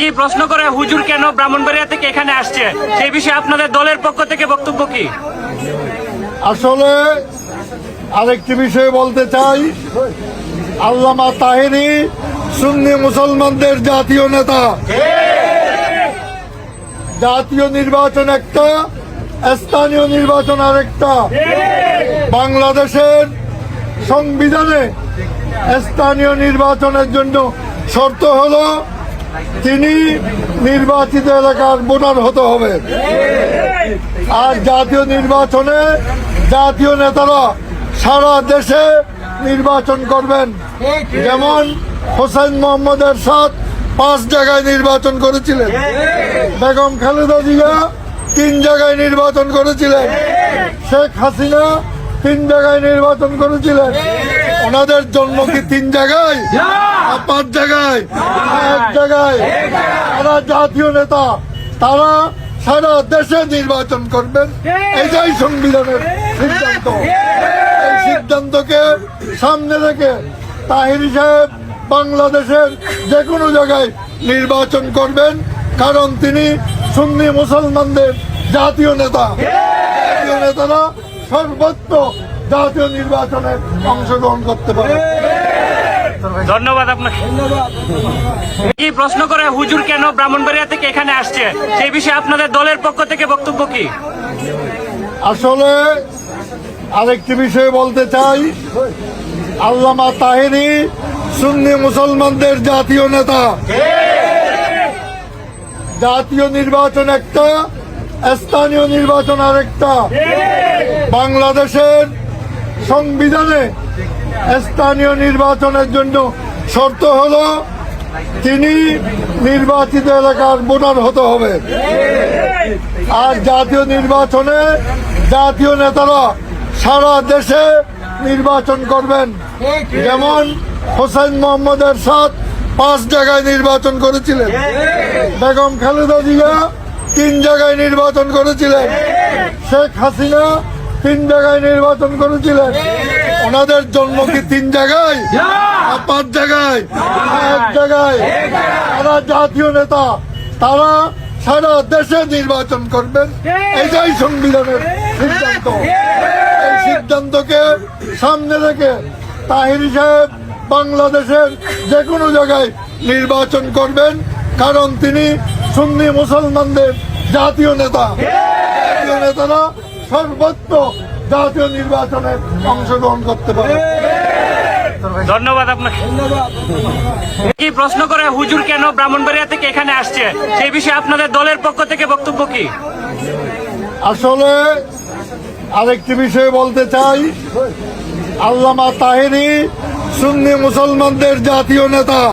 এই প্রশ্ন করে হুজুর কেন ব্রাহ্মণবাড়িয়া থেকে এখানে আসছে সেই বিষয়ে আপনাদের দলের পক্ষ থেকে বক্তব্য কি? আসলে আরেকটি বিষয় বলতে চাই, আল্লামা তাহেরি সুন্নি মুসলমানদের জাতীয় নেতা। জাতীয় নির্বাচন একটা, স্থানীয় নির্বাচন আরেকটা। বাংলাদেশের সংবিধানে স্থানীয় নির্বাচনের জন্য শর্ত হলো তিনি নির্বাচিত এলাকার ভোটার হতে হবে। আর জাতীয় নির্বাচনে জাতীয় নেতারা সারা দেশে নির্বাচন করবেন। যেমন হোসেন মোহাম্মদ এরশাদ 5 জায়গায় নির্বাচন করেছিলেন, বেগম খালেদা জিয়া 3 জায়গায় নির্বাচন করেছিলেন, শেখ হাসিনা 3 জায়গায় নির্বাচন করেছিলেন। ওনাদের জন্ম কি 3 জায়গায়, 5 জায়গায়, 1 জায়গায়? তারা জাতীয় নেতা, তারা সারা দেশে নির্বাচন করবেন। এটাই সংবিধানের সিদ্ধান্ত। এই সিদ্ধান্তকে সামনে রেখে তাহেরি সাহেব বাংলাদেশের যে কোনো জায়গায় নির্বাচন করবেন, কারণ তিনি সুন্নি মুসলমানদের জাতীয় নেতা। জাতীয় নেতারা সর্বত্র জাতীয় নির্বাচনে অংশগ্রহণ করতে পারে। ধন্যবাদ আপনাকে। এই প্রশ্ন করে হুজুর কেন ব্রাহ্মণবাড়িয়া থেকে এখানে আসছে সেই বিষয়ে আপনাদের দলের পক্ষ থেকে বক্তব্য কি? আসলে আরেকটি বিষয় বলতে চাই, আল্লামা তাহেরি সুন্নি মুসলমানদের জাতীয় নেতা। জাতীয় নির্বাচন একটা, স্থানীয় নির্বাচন আরেকটা। বাংলাদেশের সংবিধানে স্থানীয় নির্বাচনের জন্য শর্ত হলো তিনি নির্বাচিত এলাকার ভোটার হতে হবে। আর জাতীয় নির্বাচনে জাতীয় নেতারা সারা দেশে নির্বাচন করবেন। যেমন হোসেন মোহাম্মদ এরশাদ 5 জায়গায় নির্বাচন করেছিলেন, বেগম খালেদা জিয়া 3 জায়গায় নির্বাচন করেছিলেন, শেখ হাসিনা 3 জায়গায় নির্বাচন করেছিলেন। ওনাদের জন্ম কি 3 জায়গায়, 5 জায়গায়, 1 জায়গায়? তারা জাতীয় নেতা, তারা সারা দেশে নির্বাচন করবেন। এটাই সংবিধানের সিদ্ধান্ত। এই সিদ্ধান্তকে সামনে রেখে তাহেরি সাহেব বাংলাদেশের যে কোনো জায়গায় নির্বাচন করবেন, কারণ তিনি সুন্নি মুসলমানদের জাতীয় নেতা। জাতীয় নেতারা সর্বত্র জাতীয় নির্বাচনে অংশগ্রহণ করতে পারে। ধন্যবাদ আপনাকে। এই প্রশ্ন করে হুজুর কেন ব্রাহ্মণবাড়িয়া থেকে এখানে আসছে সেই বিষয়ে আপনাদের দলের পক্ষ থেকে বক্তব্য কি? আসলে আরেকটি বিষয় বলতে চাই, আল্লামা তাহেরি সুন্নি মুসলমানদের জাতীয় নেতা।